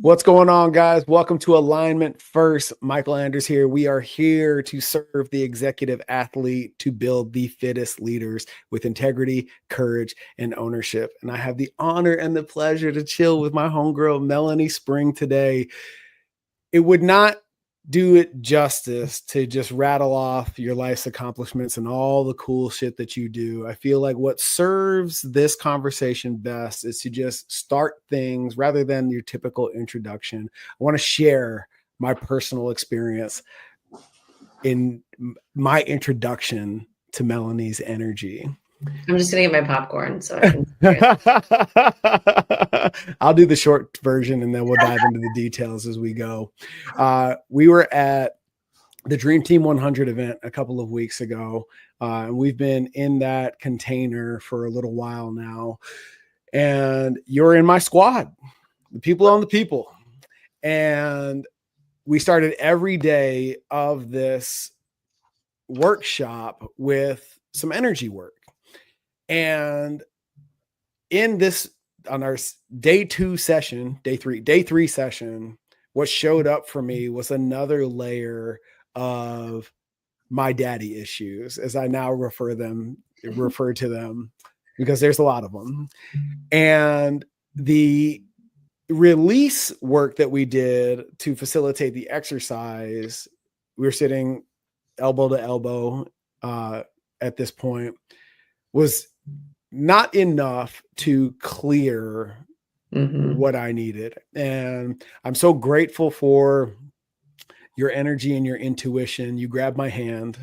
What's going on, guys? Welcome to Alignment First. Michael Anders here. We are here to serve the executive athlete to build the fittest leaders with integrity, courage, and ownership. And I have the honor and the pleasure to chill with my homegirl, Melanie Spring, today. It would not do it justice to just rattle off your life's accomplishments and all the cool shit that you do. I feel like what serves this conversation best is to just start things rather than your typical introduction. I want to share my personal experience in my introduction to Melanie's energy. I'm just gonna get my popcorn so I can. I'll do the short version and then we'll dive into the details as we go. We were at the Dream Team 100 event a couple of weeks ago. And we've been in that container for a little while now. And you're in my squad, the people on the people. And we started every day of this workshop with some energy work. And in this, on our day three session, what showed up for me was another layer of my daddy issues, as I now refer to them, because there's a lot of them. And the release work that we did to facilitate the exercise, we were sitting elbow to elbow at this point, was not enough to clear what I needed. And I'm so grateful for your energy and your intuition. You grabbed my hand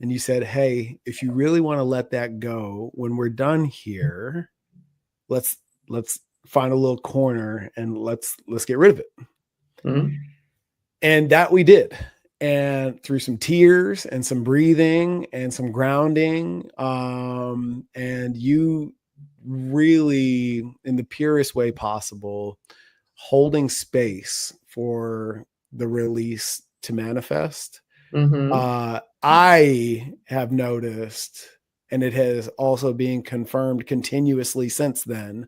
and you said, hey, if you really want to let that go, when we're done here, let's find a little corner and let's get rid of it. And that we did. And through some tears and some breathing and some grounding, and you really, in the purest way possible, holding space for the release to manifest. I have noticed, and it has also been confirmed continuously since then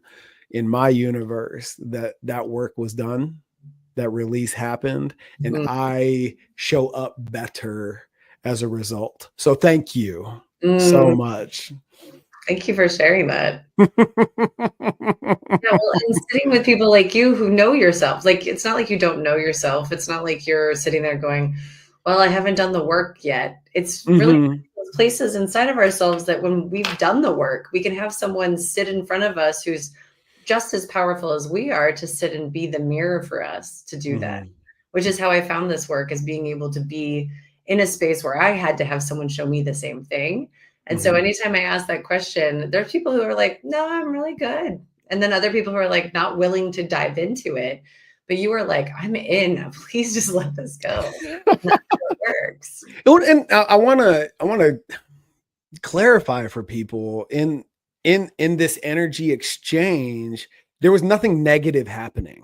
in my universe, that work was done. That release happened, and I show up better as a result. So thank you so much. Thank you for sharing that. Yeah, well, and sitting with people like you who know yourself, like, it's not like you don't know yourself. It's not like you're sitting there going, well, I haven't done the work yet. It's really those places inside of ourselves that when we've done the work, we can have someone sit in front of us who's just as powerful as we are to sit and be the mirror for us to do that, which is how I found this work, is being able to be in a space where I had to have someone show me the same thing. And so anytime I ask that question, there's people who are like, no, I'm really good. And then other people who are like not willing to dive into it. But you were like, I'm in, please just let this go. That's how it works. And I want to clarify for people in this energy exchange, there was nothing negative happening.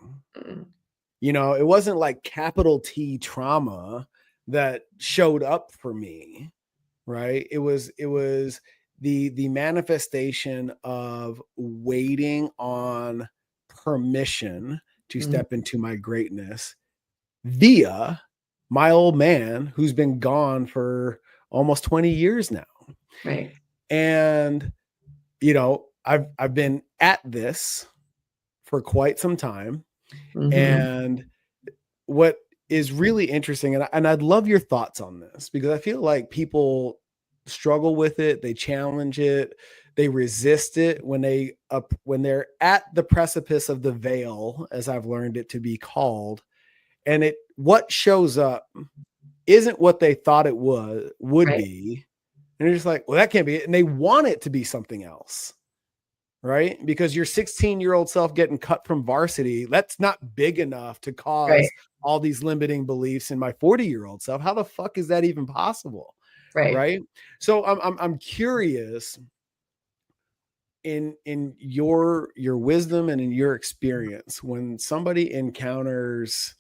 You know, it wasn't like capital T trauma that showed up for me, right? It was the manifestation of waiting on permission to step into my greatness via my old man who's been gone for almost 20 years now. Right. And you know, I've been at this for quite some time. And what is really interesting, and I'd love your thoughts on this, because I feel like people struggle with it, they challenge it, they resist it when they're at the precipice of the veil, as I've learned it to be called, and what shows up isn't what they thought it would be. And they're just like, well, that can't be it. And they want it to be something else, right? Because your 16-year-old self getting cut from varsity, that's not big enough to cause all these limiting beliefs in my 40-year-old self. How the fuck is that even possible? Right. So I'm curious, in your wisdom and in your experience, when somebody encounters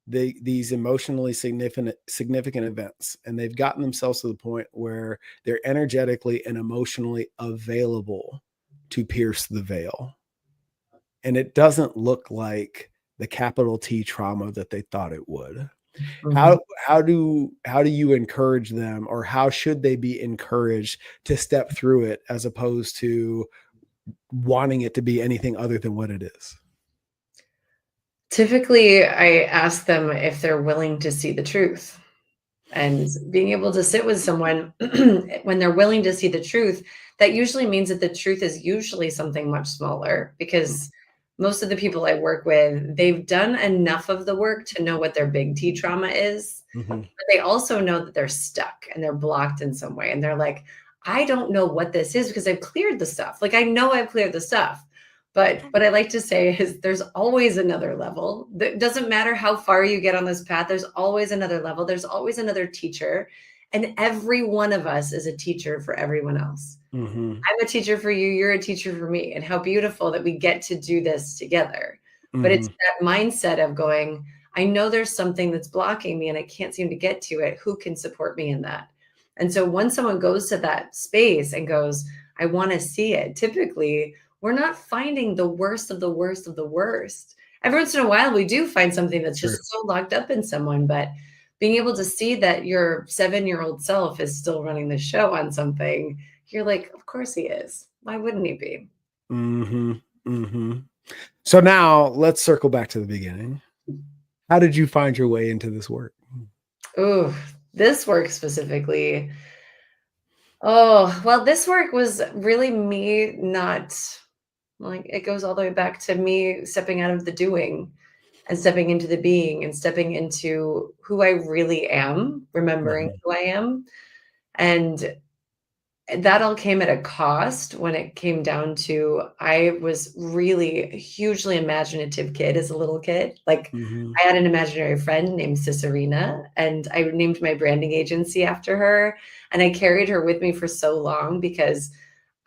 these emotionally significant events, and they've gotten themselves to the point where they're energetically and emotionally available to pierce the veil, and it doesn't look like the capital T trauma that they thought it would. Mhm. How do you encourage them, or how should they be encouraged to step through it as opposed to wanting it to be anything other than what it is? Typically, I ask them if they're willing to see the truth. And being able to sit with someone when they're willing to see the truth, that usually means that the truth is usually something much smaller because most of the people I work with, they've done enough of the work to know what their big T trauma is. Mhm. But they also know that they're stuck and they're blocked in some way. And they're like, I don't know what this is because I've cleared the stuff. Like I know I've cleared the stuff. But what I like to say is there's always another level. It doesn't matter how far you get on this path, there's always another level. There's always another teacher. And every one of us is a teacher for everyone else. Mhm. I'm a teacher for you, you're a teacher for me. And how beautiful that we get to do this together. But it's Mhm. that mindset of going, I know there's something that's blocking me and I can't seem to get to it. Who can support me in that? And so once someone goes to that space and goes, I want to see it, typically we're not finding the worst of the worst of the worst. Every once in a while, we do find something that's Sure. just so locked up in someone, but being able to see that your 7-year-old self is still running the show on something, you're like, of course he is. Why wouldn't he be? Mhm. Mhm. So now let's circle back to the beginning. How did you find your way into this work? Ooh, this work specifically. Oh, well, this work was really me not like it goes all the way back to me stepping out of the doing and stepping into the being and stepping into who I really am, remembering Mhm. who I am. And that all came at a cost when it came down to I was really a hugely imaginative kid as a little kid. Like Mhm. I had an imaginary friend named Cicerina, and I named my branding agency after her. And I carried her with me for so long because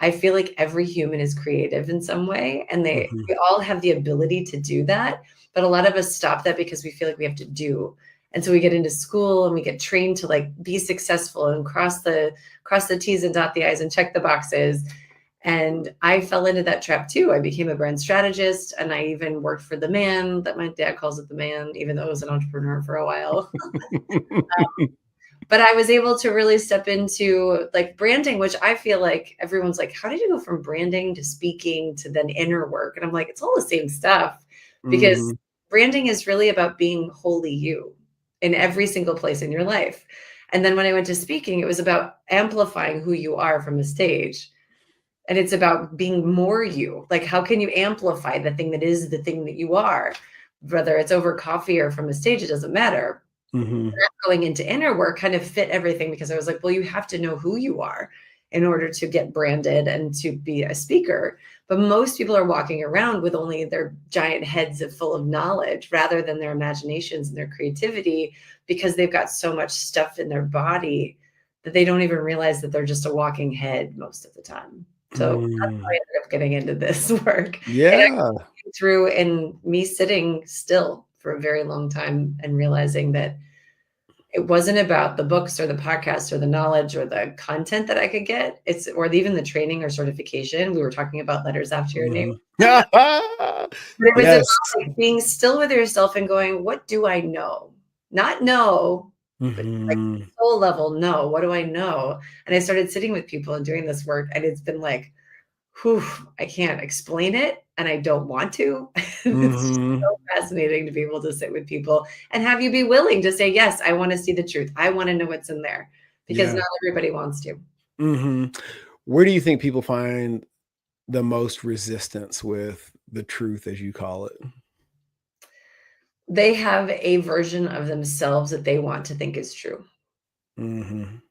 I feel like every human is creative in some way, and Mhm. we all have the ability to do that, but a lot of us stop that because we feel like we have to do. And so we get into school and we get trained to like be successful and cross the T's and dot the I's and check the boxes. And I fell into that trap too. I became a brand strategist and I even worked for the man that my dad calls it the man, even though I was an entrepreneur for a while. But I was able to really step into like branding, which I feel like everyone's like, how did you go from branding to speaking to then inner work? And I'm like, it's all the same stuff because Mhm. branding is really about being wholly you in every single place in your life. And then when I went to speaking, it was about amplifying who you are from a stage. And it's about being more you. Like, how can you amplify the thing that is the thing that you are? Whether it's over coffee or from a stage, it doesn't matter. Mhm. Going into inner work kind of fit everything because I was like, well, you have to know who you are in order to get branded and to be a speaker. But most people are walking around with only their giant heads full of knowledge rather than their imaginations and their creativity because they've got so much stuff in their body that they don't even realize that they're just a walking head most of the time. So that's how I Mm. ended up getting into this work. It Yeah. actually came through in me sitting still for a very long time and realizing that it wasn't about the books or the podcasts or the knowledge or the content that I could get. It's or even the training or certification. We were talking about letters after your name. Mhm. But it was about, Yes. like, being still with yourself and going, "What do I know?" Not know, but, like, Mhm. soul level, "No, what do I know?" And I started sitting with people and doing this work, and it's been like, whew, I can't explain it, and I don't want to. It's just Mhm. so fascinating to be able to sit with people and have you be willing to say, "Yes, I wanna see the truth. I wanna know what's in there," because Yeah. not everybody wants to. Mhm. Where do you think people find the most resistance with the truth, as you call it? They have a version of themselves that they want to think is true. Mhm.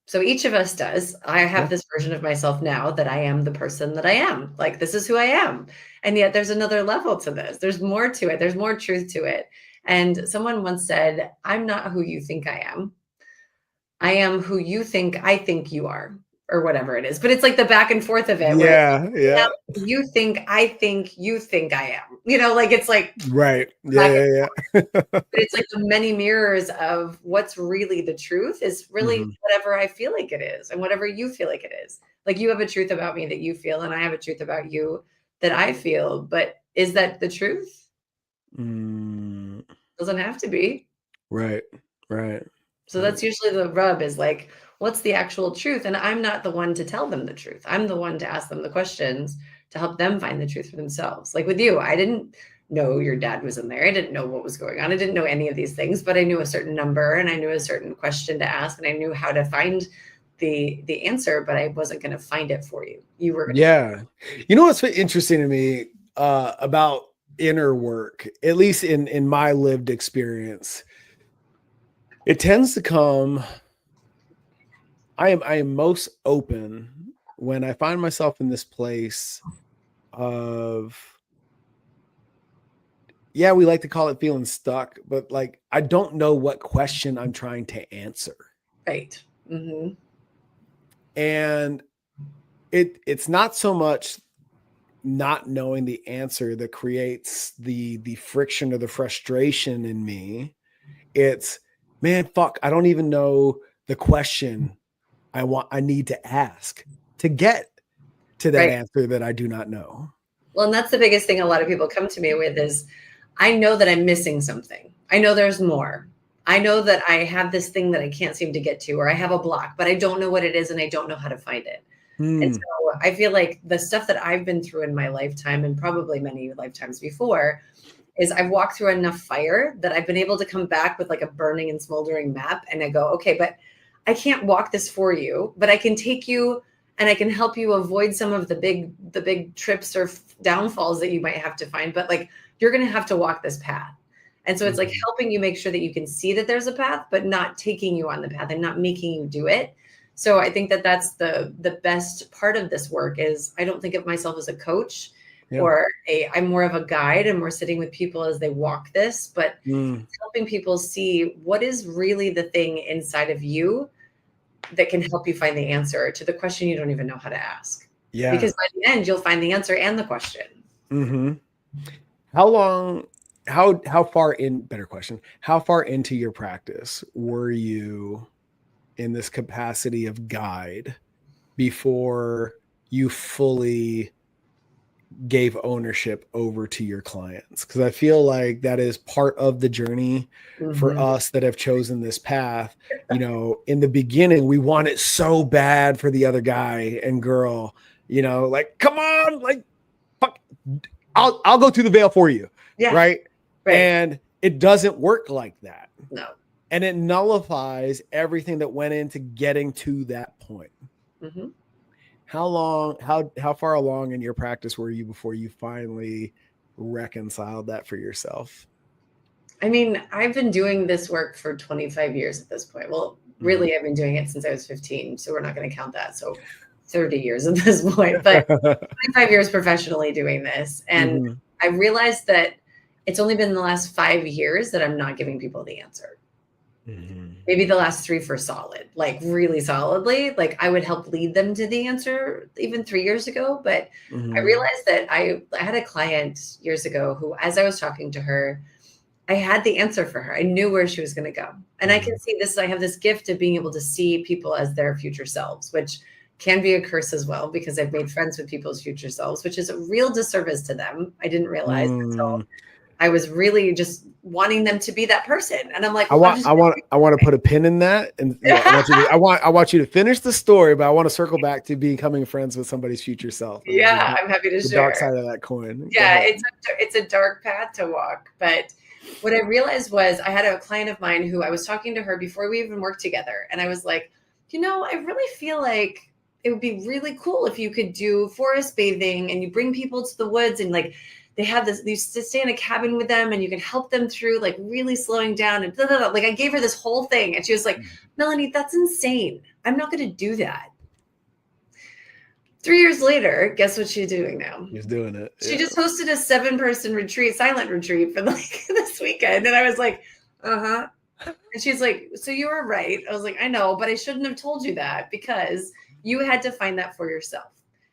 So each of us does. I Yeah. have this version of myself now that I am the person that I am. Like, this is who I am. And yet there's another level to this. There's more to it. There's more truth to it. And someone once said, I'm not who you think I am. I am who you think I think you are, or whatever it is. But it's like the back and forth of it where it's Yeah, like, yeah. you think you think I am. Like it's like Right. back and Yeah, yeah, yeah. but it's like the many mirrors of what's really the truth is really Mhm. whatever I feel like it is and whatever you feel like it is. Like you have a truth about me that you feel, and I have a truth about you that I feel. But is that the truth? Mm, Doesn't have to be. right. Right. So Right. that's usually the rub is like, what's the actual truth? And I'm not the one to tell them the truth. I'm the one to ask them the questions to help them find the truth for themselves. Like with you, I didn't know your dad was in there. I didn't know what was going on. I didn't know any of these things, but I knew a certain number and I knew a certain question to ask and I knew how to find the answer, but I wasn't going to find it for you. You were going to find Yeah. You know what's interesting to me about inner work, at least in my lived experience, it tends to come. I am most open when I find myself in this place of, yeah, we like to call it feeling stuck, but like I don't know what question I'm trying to answer. right. Mm-hmm. And it's not so much not knowing the answer that creates the friction or the frustration in me. It's, man, fuck, I don't even know the question I need to ask to get to that Right. answer that I do not know. Well, and that's the biggest thing a lot of people come to me with is I know that I'm missing something. I know there's more. I know that I have this thing that I can't seem to get to, or I have a block, but I don't know what it is and I don't know how to find it. And Hmm. so I feel like the stuff that I've been through in my lifetime and probably many lifetimes before is I've walked through enough fire that I've been able to come back with like a burning and smoldering map. And I go, okay, but I can't walk this for you, but I can take you and I can help you avoid some of the big trips or downfalls that you might have to find. But like, you're going to have to walk this path. And so it's like Mhm. helping you make sure that you can see that there's a path, but not taking you on the path and not making you do it. So I think that that's the best part of this work is I don't think of myself as a coach Yeah. or I'm more of a guide and we're sitting with people as they walk this, but Mm. helping people see what is really the thing inside of you that can help you find the answer to the question you don't even know how to ask. Yeah. Because by the end, you'll find the answer and the question. Hmm. How long, how far in, better question, how far into your practice were you in this capacity of guide before you fully gave ownership over to your clients? Because I feel like that is part of the journey for Mhm. us that have chosen this path. You know, in the beginning, we want it so bad for the other guy and girl, you know, like, come on, like, fuck, I'll go through the veil for you. Yeah, Right. right. And it doesn't work like that. No. And it nullifies everything that went into getting to that point. Mhm. How far along in your practice were you before you finally reconciled that for yourself? I mean, I've been doing this work for 25 years at this point. Well, Mhm. really, I've been doing it since I was 15, so we're not going to count that. So 30 years at this point, but 25 years professionally doing this. And Mhm. I realized that it's only been the last 5 years that I'm not giving people the answer. Mhm. Maybe the last three for solid, like really solidly. Like I would help lead them to the answer even 3 years ago. But I Mhm. realized that I had a client years ago who, as I was talking to her, I had the answer for her. I knew where she was going to go. And I can Mhm. see this. I have this gift of being able to see people as their future selves, which can be a curse as well, because I've made friends with people's future selves, which is a real disservice to them. I didn't realize until Mm. I was really just wanting them to be that person. And I'm like, I well, I'm want just I want I want to put a pin in that, and yeah, I want you to finish the story, but I want to circle back to becoming friends with somebody's future self and yeah, I'm happy to the dark share. side of that coin. Go Yeah, ahead. it's a dark path to walk. But what I realized was I had a client of mine who I was talking to her before we even worked together. And I was like, I really feel like it would be really cool if you could do forest bathing and you bring people to the woods and like they have this, you stay in a cabin with them and you can help them through like really slowing down and blah, blah, blah. Like I gave her this whole thing and she was like, Melanie, that's insane. I'm not going to do that. 3 years later, guess what she's doing now? He's doing it. She Yeah. just hosted a 7-person retreat, silent retreat for like this weekend. And I was like, uh-huh. And she's like, so you were right. I was like, I know, but I shouldn't have told you that because you had to find that for yourself.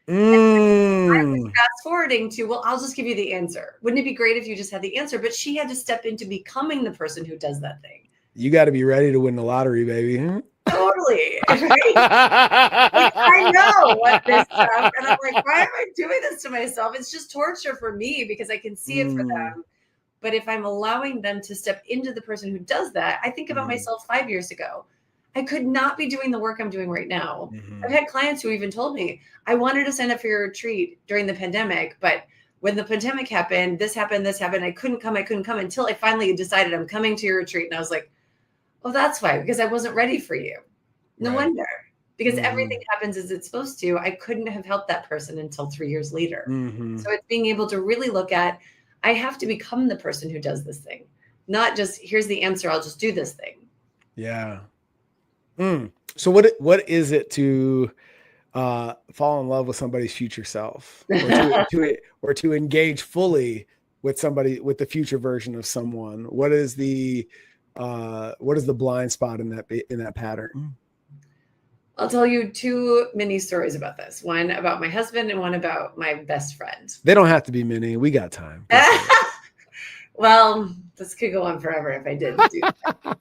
I was Mm. fast forwarding to, well, I'll just give you the answer. Wouldn't it be great if you just had the answer? But she had to step into becoming the person who does that thing. You got to be ready to win the lottery, baby. Totally. Right. Like, I know what this stuff. And I'm like, why am I doing this to myself? It's just torture for me because I can see it for Mm. them. But if I'm allowing them to step into the person who does that, I think about myself 5 years ago. I could not be doing the work I'm doing right now. I've had clients who even told me, I wanted to sign up for your retreat during the pandemic, but when the pandemic happened, this happened, I couldn't come until I finally decided I'm coming to your retreat. And I was like, oh, that's why, because I wasn't ready for you. No wonder, because everything happens as it's supposed to. I couldn't have helped that person until 3 years later. So it's being able to really look at, I have to become the person who does this thing, not just here's the answer, I'll just do this thing. Yeah. So what is it to fall in love with somebody's future self, or to engage fully with somebody, with the future version of someone? What is the blind spot in that pattern? I'll tell you 2 mini stories about this. One about my husband and one about my best friend. They don't have to be many. We got time. Well, this could go on forever if I did do that.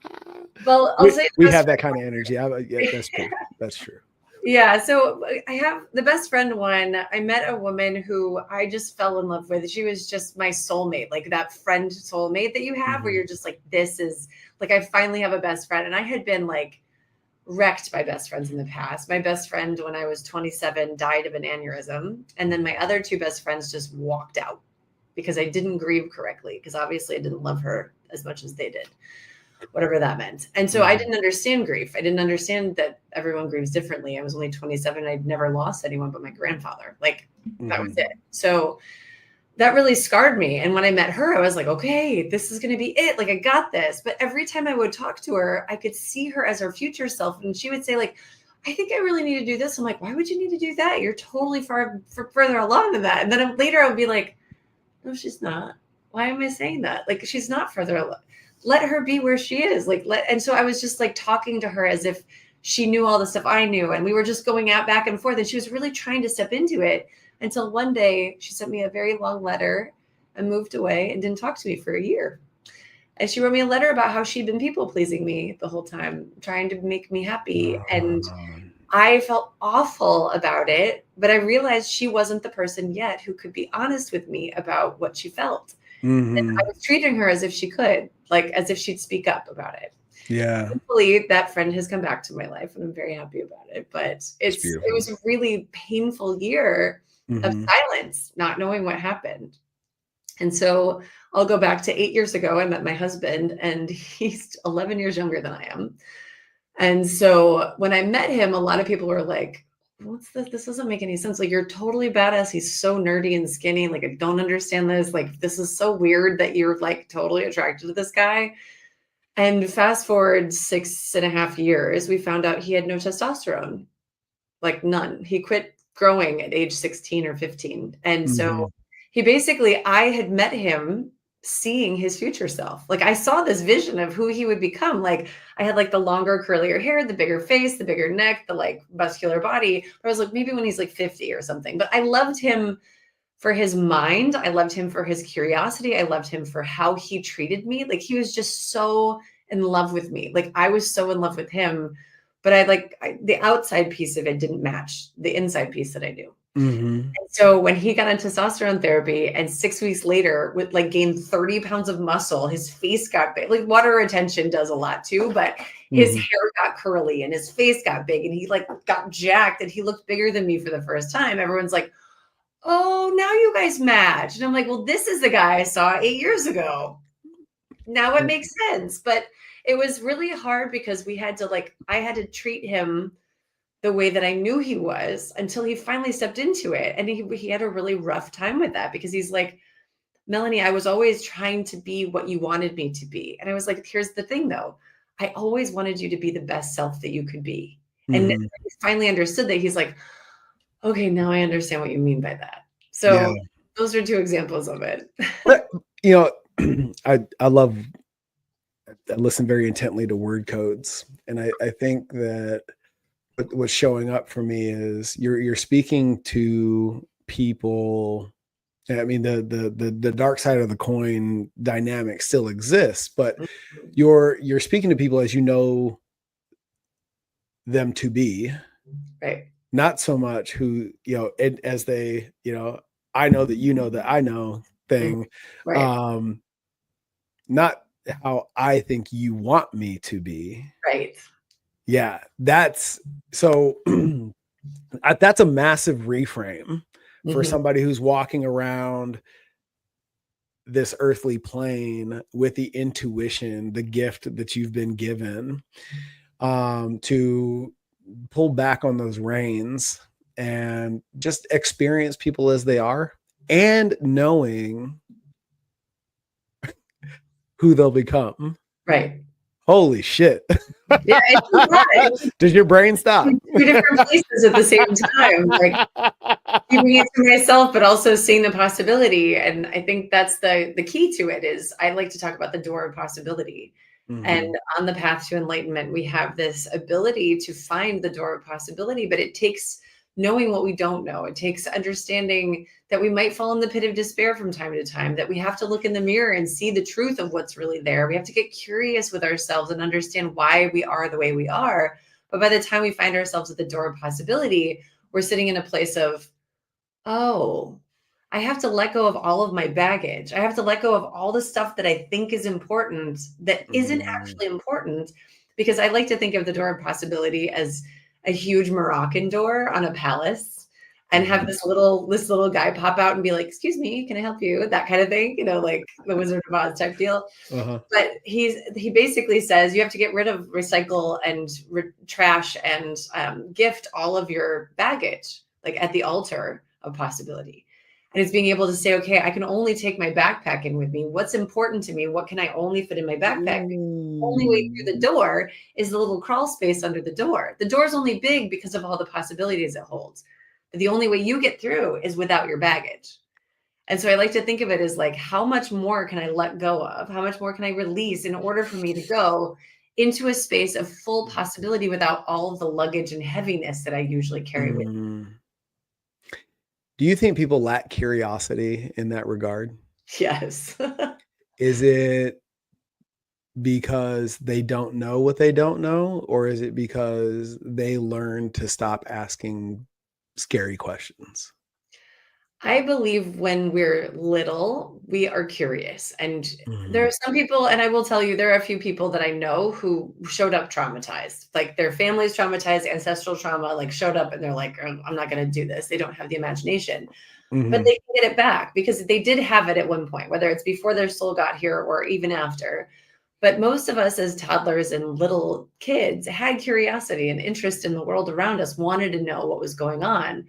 Well, I'll say we have that kind of energy. Yeah, that's true. That's true. Yeah. So I have the best friend one. I met a woman who I just fell in love with. She was just my soulmate, like that friend soulmate that you have where you're just like, this is like, I finally have a best friend. And I had been like wrecked by best friends in the past. My best friend, when I was 27, died of an aneurysm. And then my other 2 best friends just walked out because I didn't grieve correctly, because obviously I didn't love her as much as they did, whatever that meant. And so I didn't understand grief. I didn't understand that everyone grieves differently. I was only 27. I'd never lost anyone but my grandfather. Like that was it. So that really scarred me. And when I met her, I was like, okay, this is going to be it. Like, I got this. But every time I would talk to her, I could see her as her future self. And she would say, like, I think I really need to do this. I'm like, why would you need to do that? You're totally further along than that. And then later I would be like, no, she's not. Why am I saying that? Like, she's not further along. Let her be where she is. And so I was just like talking to her as if she knew all the stuff I knew. And we were just going out back and forth. And she was really trying to step into it. Until one day she sent me a very long letter and moved away and didn't talk to me for a year. And she wrote me a letter about how she'd been people pleasing me the whole time, trying to make me happy. And I felt awful about it, but I realized she wasn't the person yet who could be honest with me about what she felt. And I was treating her as if she could, like as if she'd speak up about it. Yeah. Thankfully, that friend has come back to my life and I'm very happy about it. But it was a really painful year of silence, not knowing what happened. And so I'll go back to 8 years ago. I met my husband and he's 11 years younger than I am. And so when I met him, a lot of people were like, what's this? This doesn't make any sense. Like, you're totally badass. He's so nerdy and skinny. Like, I don't understand this. Like, this is so weird that you're like totally attracted to this guy. And fast forward 6.5 years, we found out he had no testosterone, like none. He quit growing at age 16 or 15. And so he basically, I had met him seeing his future self. Like, I saw this vision of who he would become. Like, I had like the longer, curlier hair, the bigger face, the bigger neck, the like muscular body. But I was like, maybe when he's like 50 or something. But I loved him for his mind. I loved him for his curiosity. I loved him for how he treated me. Like, he was just so in love with me. Like, I was so in love with him. But the outside piece of it didn't match the inside piece that I knew. And so when he got into testosterone therapy and 6 weeks later with like gained 30 pounds of muscle, his face got big. Like, water retention does a lot too, but his hair got curly and his face got big and he like got jacked and he looked bigger than me for the first time. Everyone's like, oh, now you guys match. And I'm like, well, this is the guy I saw 8 years ago. Now it makes sense. But it was really hard because I had to treat him the way that I knew he was until he finally stepped into it. And he had a really rough time with that because he's like, Melanie, I was always trying to be what you wanted me to be. And I was like, here's the thing though. I always wanted you to be the best self that you could be. And he finally understood that. He's like, okay, now I understand what you mean by that. So those are 2 examples of it. But, I listen very intently to word codes. And I think that what's showing up for me is you're speaking to people. I mean, the dark side of the coin dynamic still exists, but you're speaking to people as you know them to be, right? Not so much who, as they, I know that you know that I know thing. Right. not how I think you want me to be. Right. Yeah, that's so that's a massive reframe for Mm-hmm. somebody who's walking around this earthly plane with the intuition, the gift that you've been given, to pull back on those reins and just experience people as they are, and knowing who they'll become. Right. Holy shit. Yeah, it's a lot. Does your brain stop? Two different places at the same time, like keeping it to myself, but also seeing the possibility. And I think that's the key to it is I like to talk about the door of possibility. And Mhm. on the path to enlightenment, we have this ability to find the door of possibility, but it takes knowing what we don't know. It takes understanding that we might fall in the pit of despair from time to time, that we have to look in the mirror and see the truth of what's really there. We have to get curious with ourselves and understand why we are the way we are. But by the time we find ourselves at the door of possibility, we're sitting in a place of, oh, I have to let go of all of my baggage. I have to let go of all the stuff that I think is important that isn't Mhm. actually important. Because I like to think of the door of possibility as a huge Moroccan door on a palace and have Mhm. this little guy pop out and be like, excuse me, can I help you? That kind of thing, like the Wizard of Oz type deal. Uh-huh. But he basically says you have to get rid of, recycle, and trash and gift all of your baggage, like at the altar of possibility. And it's being able to say, okay, I can only take my backpack in with me. What's important to me? What can I only fit in my backpack? The only way through the Ooh. door is the little crawl space under the door. The door's only big because of all the possibilities it holds. But the only way you get through is without your baggage. And so I like to think of it as like, how much more can I let go of? How much more can I release in order for me to go into a space of full possibility without all of the luggage and heaviness that I usually carry with Mm. Do you think people lack curiosity in that regard? me? Yes. Is it because they don't know what they don't know, or is it because they learn to stop asking scary questions? I believe when we're little, we are curious. And there are Mhm. some people, and I will tell you, there are a few people that I know who showed up traumatized, like their family's traumatized, ancestral trauma, like showed up and they're like, I'm not going to do this. They don't have the imagination. But Mhm. they can get it back because they did have it at one point, whether it's before their soul got here or even after. But most of us as toddlers and little kids had curiosity and interest in the world around us, wanted to know what was going on.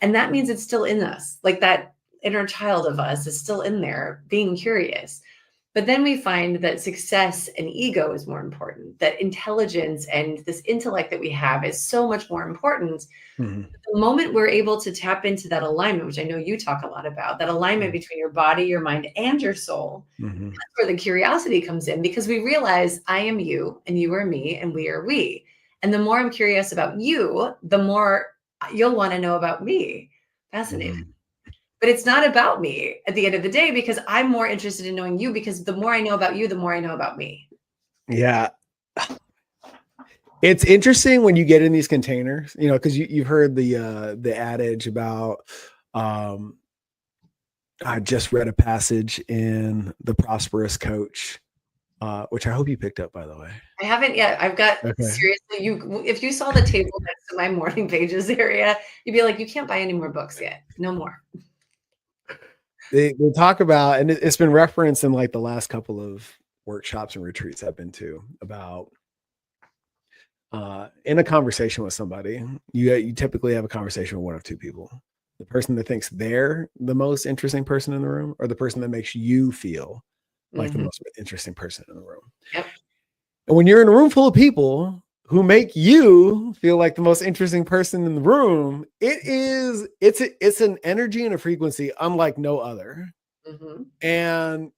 And that means it's still in us. Like that inner child of us is still in there being curious. But then we find that success and ego is more important, that intelligence and this intellect that we have is so much more important. Mhm. The moment we're able to tap into that alignment, which I know you talk a lot about, that alignment Mhm. between your body, your mind, and your soul, Mhm. that's where the curiosity comes in because we realize I am you and you are me and we are we. And the more I'm curious about you, the more you'll want to know about me. Fascinating. Mhm. But it's not about me at the end of the day because I'm more interested in knowing you because the more I know about you, the more I know about me. Yeah. It's interesting when you get in these containers, because you've heard the adage about, um, I just read a passage in The Prosperous Coach, which I hope you picked up, by the way. I haven't yet. I've got Okay. seriously, you if you saw the table next to my morning pages area, you'd be like, you can't buy any more books yet. No more. They talk about, and it's been referenced in like the last couple of workshops and retreats I've been to, about in a conversation with somebody, you typically have a conversation with one of two people: the person that thinks they're the most interesting person in the room, or the person that makes you feel like the Mhm. most interesting person in the room. Yep. And when you're in a room full of people who make you feel like the most interesting person in the room, it's an energy and a frequency unlike no other. Mhm. And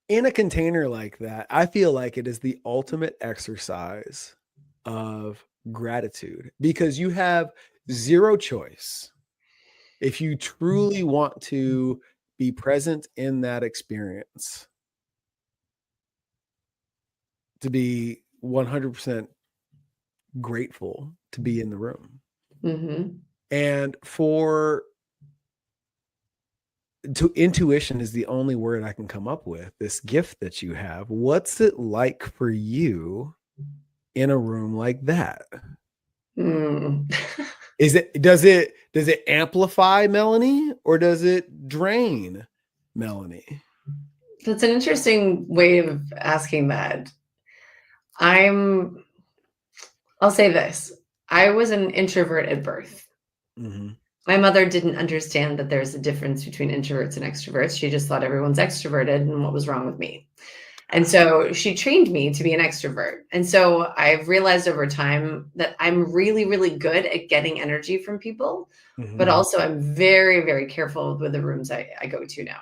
in a container like that, I feel like it is the ultimate exercise of gratitude, because you have zero choice. If you truly want to be present in that experience, to be 100% grateful to be in the room. Mhm. And for intuition is the only word I can come up with, this gift that you have. What's it like for you in a room like that? Mm. Does it amplify Melanie, or does it drain Melanie? That's an interesting way of asking that. I'll say this. I was an introvert at birth. Mm-hmm. My mother didn't understand that there's a difference between introverts and extroverts. She just thought everyone's extroverted, and what was wrong with me. And so she trained me to be an extrovert. And so I've realized over time that I'm really, really good at getting energy from people, but Mm-hmm. also I'm very, very careful with the rooms I go to now.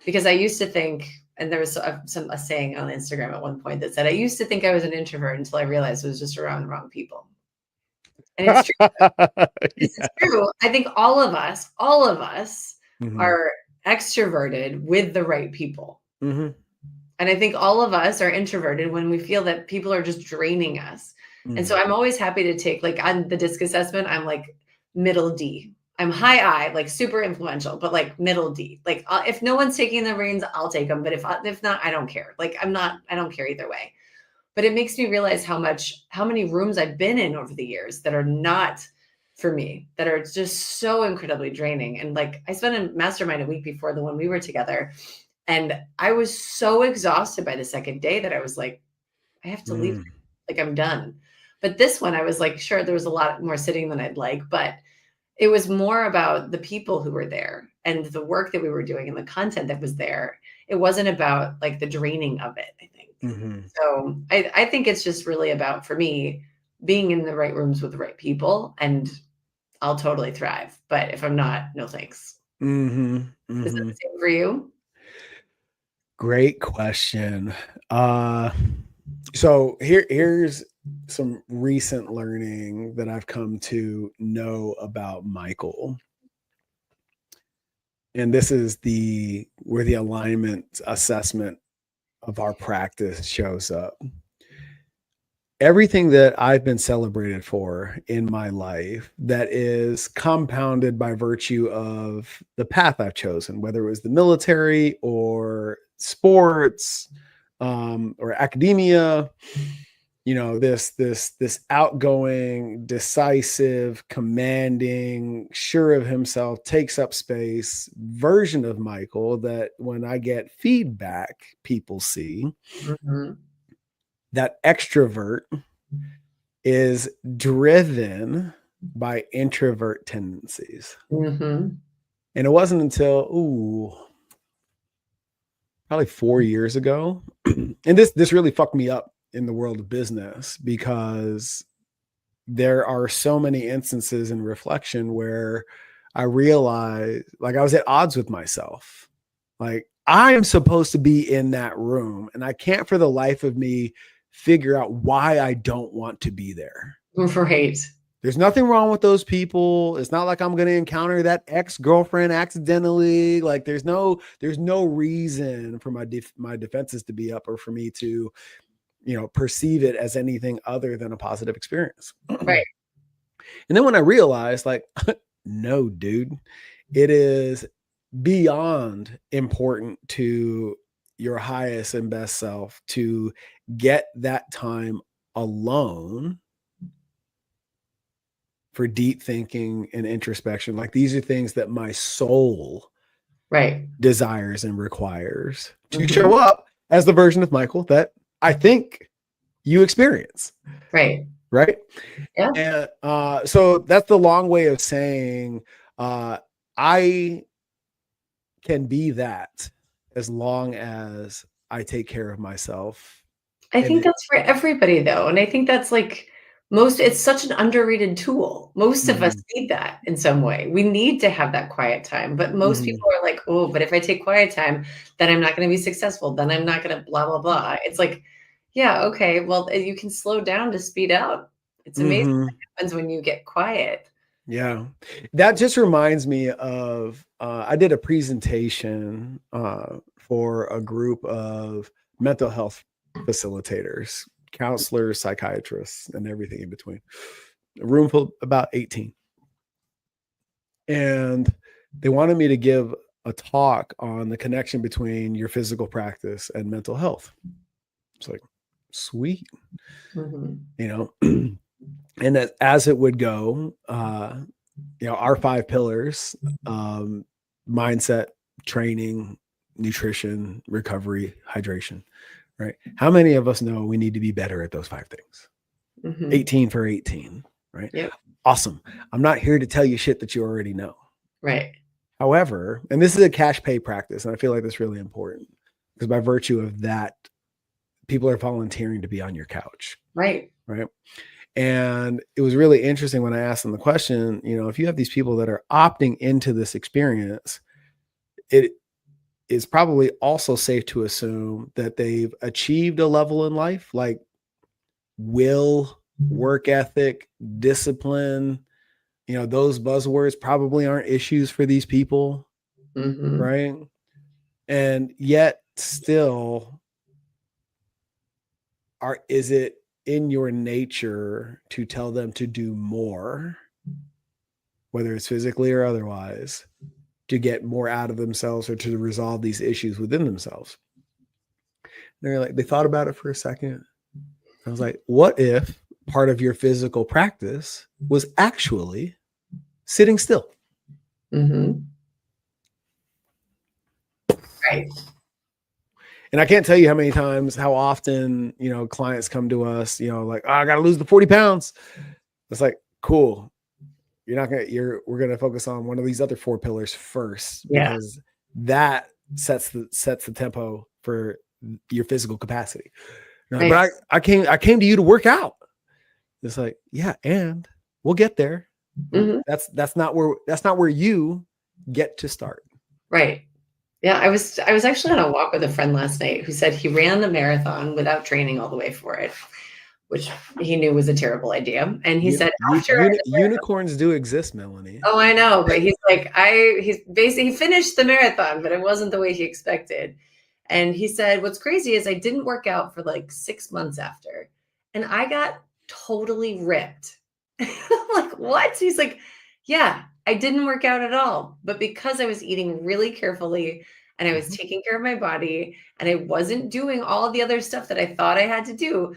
Because I used to think, and there was a saying on Instagram at one point that said, I used to think I was an introvert until I realized it was just around the wrong people. And it's true. This is Yeah. true. I think all of us Mm-hmm. are extroverted with the right people. Mm-hmm. And I think all of us are introverted when we feel that people are just draining us. And so I'm always happy to take, like, on the DISC assessment, I'm like middle D. I'm high I, like super influential, but like middle D. Like if no one's taking the reins, I'll take them. But if not, I don't care. Like I don't care either way. But it makes me realize how many rooms I've been in over the years that are not for me, that are just so incredibly draining. And like I spent a mastermind a week before the one we were together. And I was so exhausted by the second day that I was like, I have to leave. Like I'm done. But this one, I was like, sure, there was a lot more sitting than I'd like, but it was more about the people who were there and the work that we were doing and the content that was there. It wasn't about like the draining of it, I think. Mm-hmm. So I think it's just really about, for me, being in the right rooms with the right people, and I'll totally thrive. But if I'm not, no thanks. Mm-hmm. Is that Mm-hmm. the same for you? Great question. So here's some recent learning that I've come to know about Michael. And this is where the alignment assessment of our practice shows up. Everything that I've been celebrated for in my life that is compounded by virtue of the path I've chosen, whether it was the military or sports, or academia, this outgoing, decisive, commanding, sure of himself, takes up space version of Michael that when I get feedback, people see. Mm-hmm. That extrovert is driven by introvert tendencies. Mm-hmm. And it wasn't until probably 4 years ago, and this really fucked me up in the world of business, because there are so many instances in reflection where I realized, like, I was at odds with myself. Like, I'm supposed to be in that room, and I can't for the life of me figure out why I don't want to be there. Right. There's nothing wrong with those people. It's not like I'm going to encounter that ex-girlfriend accidentally. Like there's no reason for my defenses to be up, or for me to, perceive it as anything other than a positive experience. Right. And then when I realized, like, no, dude, it is beyond important to your highest and best self to get that time alone for deep thinking and introspection. Like, these are things that my soul Right. desires and requires to Mm-hmm. show up as the version of Michael that I think you experience. Right. Right. Yeah. And so that's the long way of saying, I can be that as long as I take care of myself. I think that's for everybody though. And I think that's like it's such an underrated tool. Most of us need that in some way. We need to have that quiet time. But most people are like, oh, but if I take quiet time, then I'm not going to be successful. Then I'm not going to blah, blah, blah. It's like, yeah, okay. Well, you can slow down to speed out. It's amazing what happens when you get quiet. Yeah. That just reminds me of, I did a presentation for a group of mental health facilitators, counselors, psychiatrists, and everything in between. A room full of about 18. And they wanted me to give a talk on the connection between your physical practice and mental health. It's like, sweet, you know, and that as it would go, you know, our 5 pillars, mindset, training, nutrition, recovery, hydration, right? How many of us know we need to be better at those 5 things? 18 for 18, right? Yep. Awesome. I'm not here to tell you shit that you already know. Right. However, and this is a cash pay practice, and I feel like that's really important because by virtue of that, people are volunteering to be on your couch. Right. Right. And it was really interesting when I asked them the question, you know, if you have these people that are opting into this experience, it is probably also safe to assume that they've achieved a level in life like will, work ethic, discipline. You know, those buzzwords probably aren't issues for these people. Right. And yet still, is it in your nature to tell them to do more, whether it's physically or otherwise, to get more out of themselves or to resolve these issues within themselves? And they're like, they thought about it for a second. I was like, what if part of your physical practice was actually sitting still? Right. And I can't tell you how often, you know, clients come to us, you know, like, oh, I got to lose the 40 pounds. It's like, cool. We're going to focus on one of these other 4 pillars first, because that sets the tempo for your physical capacity. Right. But I came to you to work out. It's like, yeah, and we'll get there. That's not where you get to start. Right. Yeah, I was actually on a walk with a friend last night who said he ran the marathon without training all the way for it, which he knew was a terrible idea. And he said, unicorns do exist, Melanie. Oh, I know, but he's like, he finished the marathon, but it wasn't the way he expected. And he said, what's crazy is I didn't work out for like 6 months after, and I got totally ripped. Like, what? He's like, yeah, I didn't work out at all, but because I was eating really carefully and I was taking care of my body and I wasn't doing all the other stuff that I thought I had to do,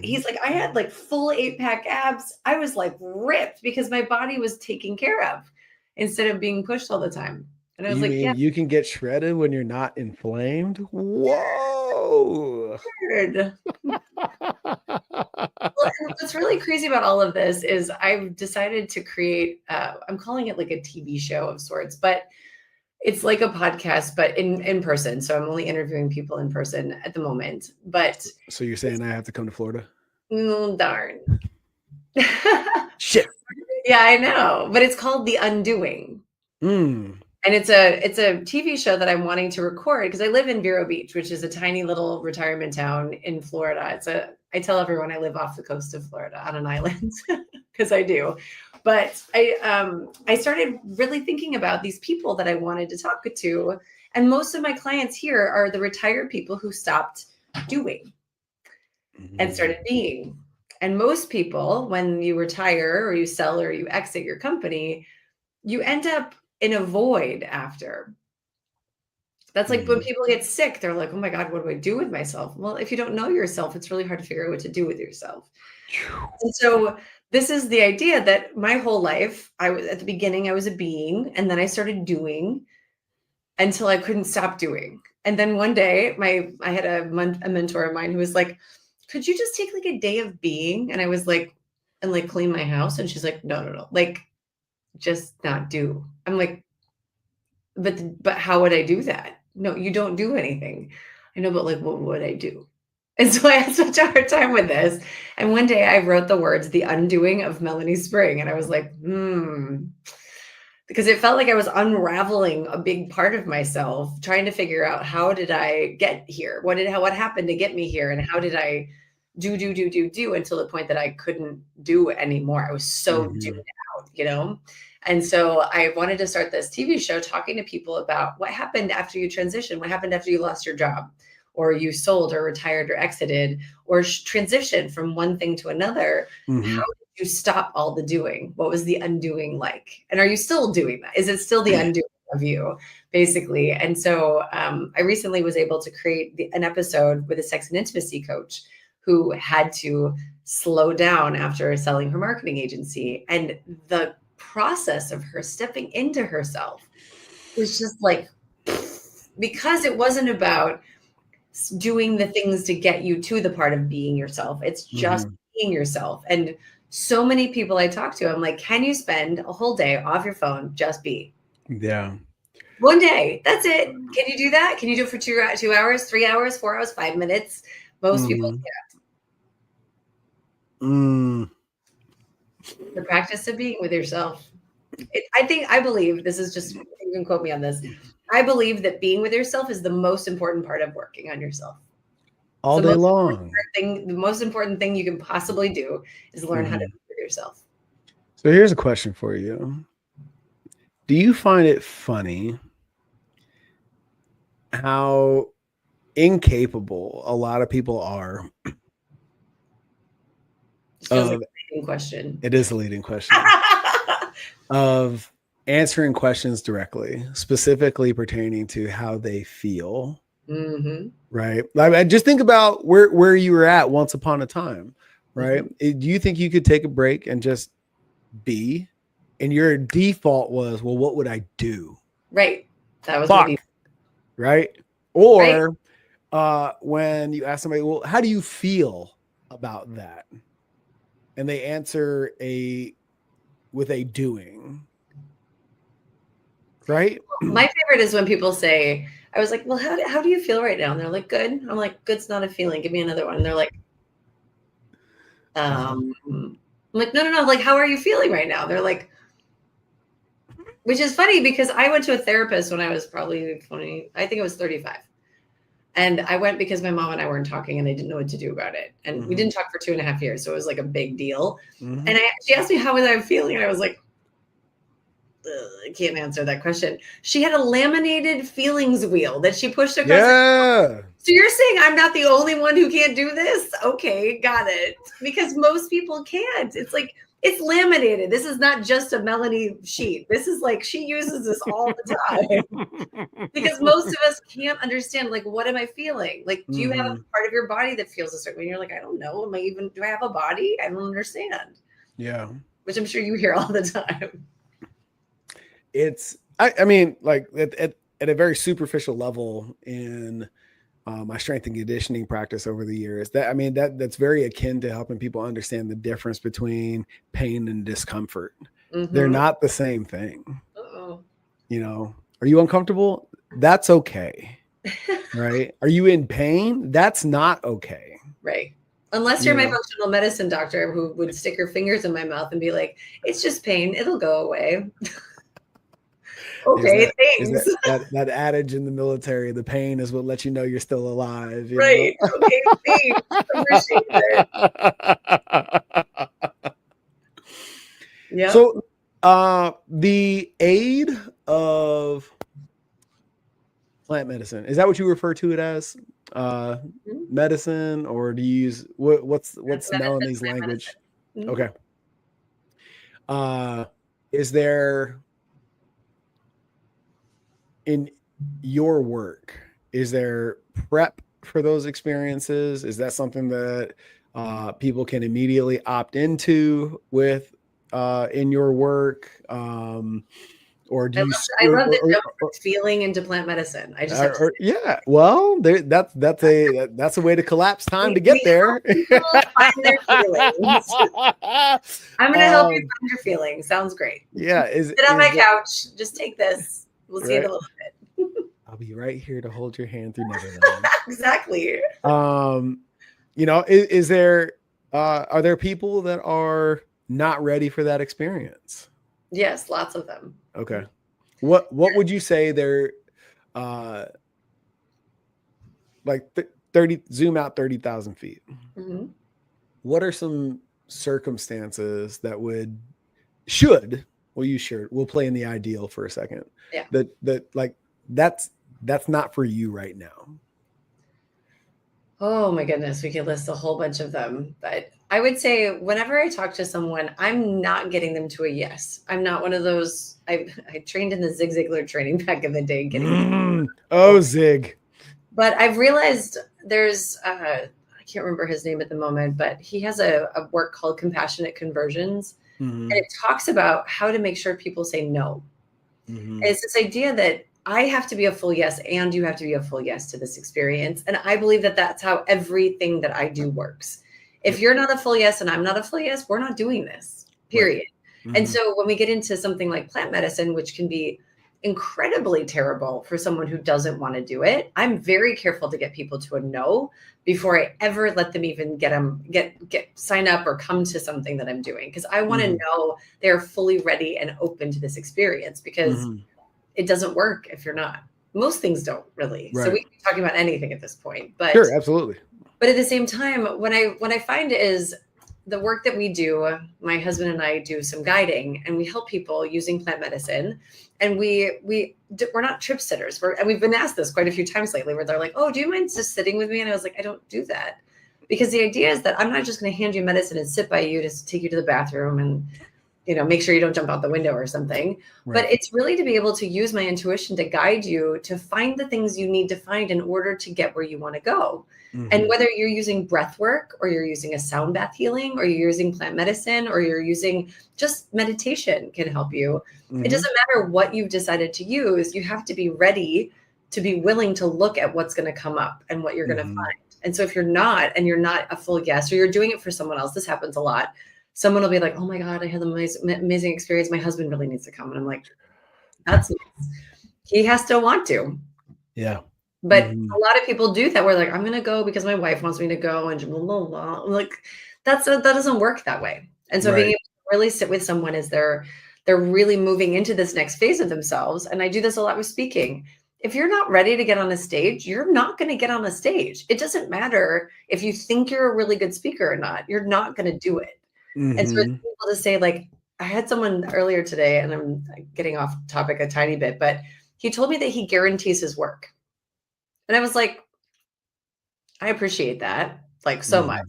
he's like, I had like full 8-pack abs. I was like ripped because my body was taken care of instead of being pushed all the time. And I was yeah, you can get shredded when you're not inflamed. Whoa. Well, what's really crazy about all of this is I've decided to create, I'm calling it like a TV show of sorts, but it's like a podcast, but in person. So I'm only interviewing people in person at the moment. But so you're saying I have to come to Florida? Darn. Shit. Yeah, I know. But it's called The Undoing. And it's a TV show that I'm wanting to record because I live in Vero Beach, which is a tiny little retirement town in Florida. I tell everyone I live off the coast of Florida on an island because I do. But I started really thinking about these people that I wanted to talk to. And most of my clients here are the retired people who stopped doing and started being. And most people, when you retire or you sell or you exit your company, you end up in a void after. That's like when people get sick, they're like, oh my God, what do I do with myself? Well, if you don't know yourself, it's really hard to figure out what to do with yourself. And so this is the idea that my whole life, at the beginning, I was a being, and then I started doing until I couldn't stop doing. And then one day I had a mentor of mine who was like, could you just take like a day of being? And I was like, and like clean my house. And she's like, no. Like, just not do. I'm like, but how would I do that? No, you don't do anything. I know, but like, what would I do? And so I had such a hard time with this. And one day I wrote the words, The Undoing of Melanie Spring. And I was like, because it felt like I was unraveling a big part of myself, trying to figure out how did I get here? What happened to get me here? And how did I do until the point that I couldn't do anymore. I was so doomed out, you know? And so I wanted to start this TV show talking to people about what happened after you transitioned, what happened after you lost your job, or you sold or retired or exited or transitioned from one thing to another. How did you stop all the doing? What was the undoing like? And are you still doing that? Is it still the undoing? of you, basically. And so I recently was able to create an episode with a sex and intimacy coach who had to slow down after selling her marketing agency. And the process of her stepping into herself was just like, because it wasn't about doing the things to get you to the part of being yourself. It's just being yourself. And so many people I talk to, I'm like, can you spend a whole day off your phone? Just be. Yeah. One day. That's it. Can you do that? Can you do it for 2 hours, 3 hours, 4 hours, 5 minutes? Most people can't. The practice of being with yourself. I believe, this is just, you can quote me on this. I believe that being with yourself is the most important part of working on yourself. All day long. The most important thing you can possibly do is learn how to be with yourself. So here's a question for you. Do you find it funny how incapable a lot of people are? Feels like a leading question. It is a leading question. Of answering questions directly, specifically pertaining to how they feel. Right. I just think about where you were at once upon a time. Right. Do you think you could take a break and just be? And your default was, well, what would I do? Right. That was my default. Right. Or when you ask somebody, well, how do you feel about that? And they answer with a doing. Right. My favorite is when people say, I was like, well, how do you feel right now? And they're like, good. I'm like, good's not a feeling. Give me another one. And they're like, I'm like, no. Like, how are you feeling right now? They're like, which is funny because I went to a therapist when I was probably 20, I think it was 35. And I went because my mom and I weren't talking and I didn't know what to do about it. And we didn't talk for 2.5 years. So it was like a big deal. And she asked me how was I feeling. And I was like, I can't answer that question. She had a laminated feelings wheel that she pushed across. So you're saying I'm not the only one who can't do this? Okay, got it. Because most people can't. It's like, it's laminated. This is not just a Melanie sheet. This is like, she uses this all the time. Because most of us can't understand, like, what am I feeling? Like, do you have a part of your body that feels a certain way? You're like, I don't know. Do I have a body? I don't understand. Yeah. Which I'm sure you hear all the time. I mean, like at a very superficial level in my strength and conditioning practice over the years, that's very akin to helping people understand the difference between pain and discomfort. They're not the same thing. You know, are you uncomfortable? That's okay. Right. Are you in pain? That's not okay. Right. Unless you're my functional medicine doctor who would stick her fingers in my mouth and be like, it's just pain. It'll go away. Okay, thanks. That adage in the military, the pain is what lets you know you're still alive. Right. Know? Okay, thanks. Appreciate it. Yeah. So the aid of plant medicine, is that what you refer to it as? Medicine, or do you use what's Melanie's language? Okay. Is there, in your work, is there prep for those experiences? Is that something that people can immediately opt into with in your work? Or do I love the jump from feeling into plant medicine. I just have to yeah. Well, that's a way to collapse time to get there. Find their feelings. I'm going to help you find your feelings. Sounds great. Yeah. Sit on my couch. Just take this. We'll see it a little bit. I'll be right here to hold your hand through Neverland. Exactly. You know, is there are there people that are not ready for that experience? Yes, lots of them. Okay. What would you say they're like 30, zoom out 30,000 feet. What are some circumstances that we'll play in the ideal for a second. Yeah. That like, that's not for you right now. Oh my goodness, we could list a whole bunch of them. But I would say whenever I talk to someone, I'm not getting them to a yes. I'm not one of those I trained in the Zig Ziglar training back in the day, Oh, Zig. but I've realized there's I can't remember his name at the moment, but he has a work called Compassionate Conversions, and it talks about how to make sure people say no. It's this idea that I have to be a full yes and you have to be a full yes to this experience. And I believe that that's how everything that I do works. If you're not a full yes and I'm not a full yes, we're not doing this, period. Right. And so when we get into something like plant medicine, which can be incredibly terrible for someone who doesn't want to do it, I'm very careful to get people to a no before I ever let them even get sign up or come to something that I'm doing, because I want to know they're fully ready and open to this experience, because it doesn't work if you're not. Most things don't really. Right. So we can be talking about anything at this point. But sure, absolutely. But at the same time, what I find is the work that we do, my husband and I do some guiding, and we help people using plant medicine. And we're not trip sitters. And we've been asked this quite a few times lately, where they're like, "Oh, do you mind just sitting with me?" And I was like, "I don't do that," because the idea is that I'm not just going to hand you medicine and sit by you to take you to the bathroom and make sure you don't jump out the window or something. Right. But it's really to be able to use my intuition to guide you to find the things you need to find in order to get where you want to go. And whether you're using breath work, or you're using a sound bath healing, or you're using plant medicine, or you're using just meditation can help you. It doesn't matter what you've decided to use. You have to be ready to be willing to look at what's going to come up and what you're going to find. And so if you're not a full yes, or you're doing it for someone else, this happens a lot. Someone will be like, "Oh my God, I had the amazing experience. My husband really needs to come." And I'm like, "That's nice. He has to want to." Yeah. But a lot of people do that. We're like, "I'm going to go because my wife wants me to go," and blah, blah, blah. I'm like, that doesn't work that way. And so being able to really sit with someone as they're really moving into this next phase of themselves. And I do this a lot with speaking. If you're not ready to get on a stage, you're not going to get on a stage. It doesn't matter if you think you're a really good speaker or not. You're not going to do it. And so it's able to say, like, I had someone earlier today, and I'm getting off topic a tiny bit, but he told me that he guarantees his work. And I was like, I appreciate that, like, so much,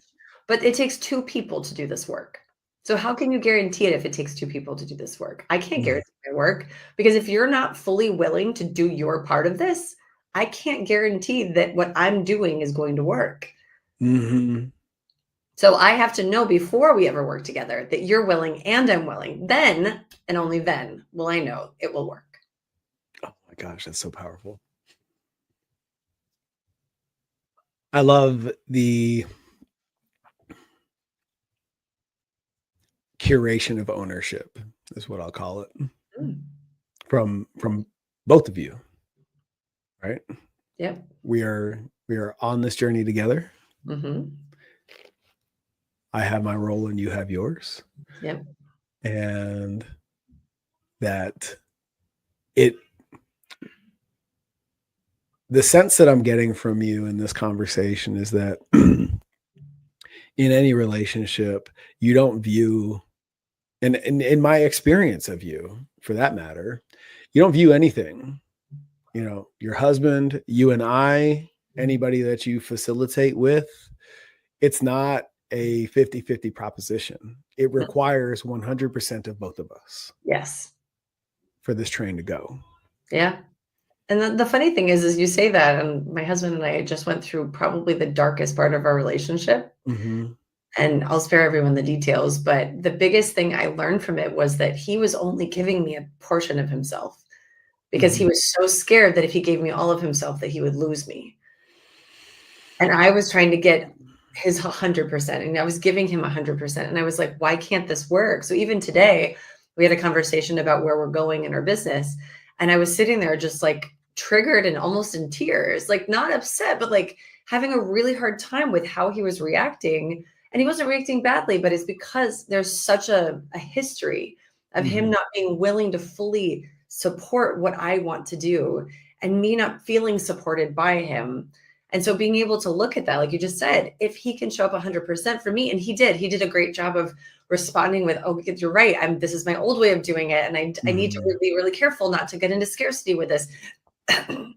but it takes two people to do this work. So how can you guarantee it if it takes two people to do this work? I can't guarantee my work, because if you're not fully willing to do your part of this, I can't guarantee that what I'm doing is going to work. So I have to know before we ever work together that you're willing and I'm willing. Then, and only then, will I know it will work. Oh my gosh, that's so powerful. I love the curation of ownership, is what I'll call it, from both of you, right? Yep. We are on this journey together. I have my role and you have yours. Yep. And that the sense that I'm getting from you in this conversation is that in any relationship, you don't view, and in my experience of you, for that matter, you don't view anything, your husband, you and I, anybody that you facilitate with, it's not a 50-50 proposition. It requires 100% of both of us. Yes. For this train to go. Yeah. And the funny thing is you say that, and my husband and I just went through probably the darkest part of our relationship. And I'll spare everyone the details, but the biggest thing I learned from it was that he was only giving me a portion of himself, because he was so scared that if he gave me all of himself, that he would lose me. And I was trying to get his 100%, and I was giving him 100%. And I was like, why can't this work? So even today, we had a conversation about where we're going in our business. And I was sitting there just like triggered and almost in tears, like not upset, but like having a really hard time with how he was reacting. And he wasn't reacting badly, but it's because there's such a history of him not being willing to fully support what I want to do, and me not feeling supported by him. And so being able to look at that, like you just said, if he can show up 100% for me, and he did a great job of responding with, "Oh, you're right. This is my old way of doing it. And I need to be really careful not to get into scarcity with this." And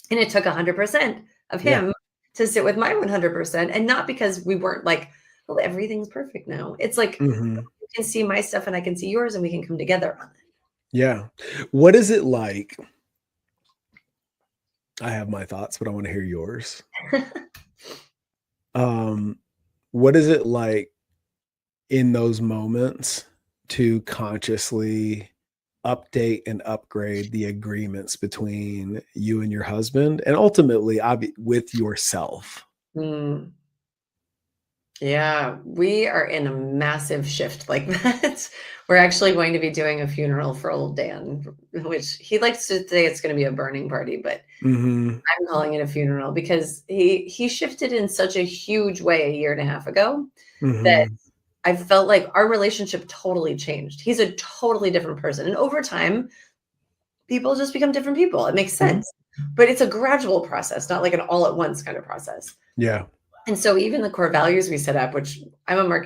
it took 100% of him to sit with my 100%. And not because we weren't like, "Well, everything's perfect now." It's like, you can see my stuff and I can see yours, and we can come together on it. Yeah. What is it like? I have my thoughts, but I want to hear yours. Um, what is it like in those moments to consciously update and upgrade the agreements between you and your husband and ultimately with yourself? Mm. Yeah, we are in a massive shift like that. We're actually going to be doing a funeral for old Dan, which he likes to say it's going to be a burning party, but Mhm. I'm calling it a funeral because he shifted in such a huge way a year and a half ago that Mhm. I felt like our relationship totally changed. He's a totally different person. And over time, people just become different people. It makes Mhm. sense. But it's a gradual process, not like an all at once kind of process. Yeah. And so even the core values we set up, which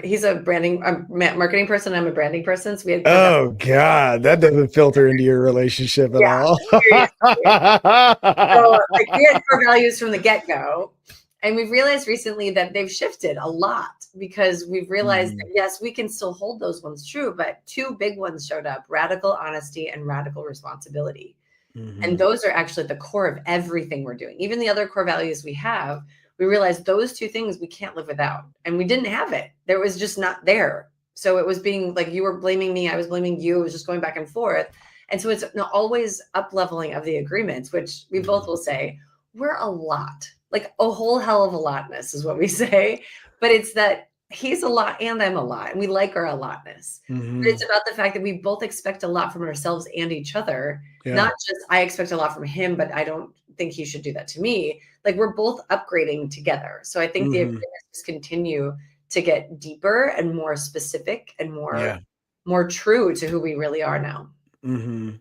he's a marketing person, I'm a branding person. So we had core values. Oh god, that doesn't filter into your relationship at Yeah, all. seriously. So, like, we had core values from the get-go, and we've realized recently that they've shifted a lot because we've realized that, Mhm. yes, we can still hold those ones true, but two big ones showed up: radical honesty and radical responsibility. And Mhm. those are actually at the core of everything we're doing. Even the other core values we have, we realized those two things we can't live without. And we didn't have it. There was just not there. So it was being like you were blaming me, I was blaming you. It was just going back and forth. And so it's always up leveling of the agreements, which we both Mhm. will say, we're a lot, like a whole hell of a lotness is what we say. But it's that he's a lot and I'm a lot. And we like our allotness. But it's Mhm. about the fact that we both expect a lot from ourselves and each other. Yeah. Not just I expect a lot from him, but I don't think he should do that to me. Like we're both upgrading together. So I think the Mhm. agreements just continue to get deeper and more specific and Yeah. more true to who we really are now. Mhm.